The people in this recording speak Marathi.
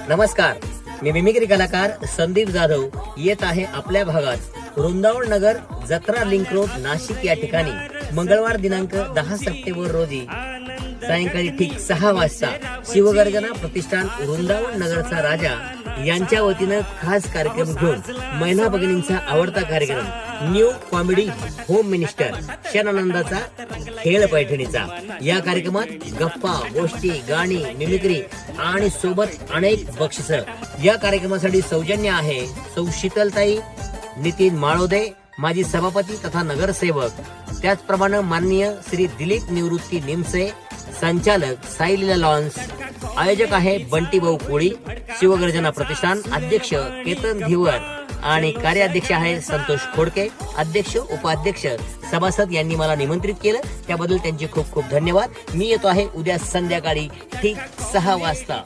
नमस्कार, मी मिमिक्री कलाकार संदीप जाधव येत आहे आपल्या भागात वृंदावन नगर जत्रा लिंक रोड नाशिक या ठिकाणी मंगळवार दिनांक 10 सप्टेंबर रोजी सायंकाळी ठीक 6 वाजता शिवगर्जना प्रतिष्ठान वृंदावन नगरचा राजा यांच्या वतीनं खास कार्यक्रम घेऊन महिला भगिनींचा आवडता कार्यक्रम न्यू कॉमेडी होम मिनिस्टर क्षणानंदाचा खेळ पैठणीचा या कार्यक्रमात गप्पा गोष्टी गाणी मिमिक्री आणि सोबत अनेक बक्षिस या कार्यक्रमासाठी सौजन्य आहे सौ शीतलताई नितीन माळोदे माजी सभापती तथा नगरसेवक त्याचप्रमाणे माननीय श्री दिलीप निवृत्ती निमसे संचालक साईलीला लॉन्स आयोजक आहे बंटी भाऊ कोळी शिवगर्जना प्रतिष्ठान अध्यक्ष केतन धिवर आणि कार्याध्यक्ष आहे संतोष खोडके अध्यक्ष उपाध्यक्ष सभासद यांनी मला निमंत्रित केलं त्याबद्दल त्यांचे खूप खूप धन्यवाद। मी येतो आहे उद्या संध्याकाळी ठीक 6 वाजता।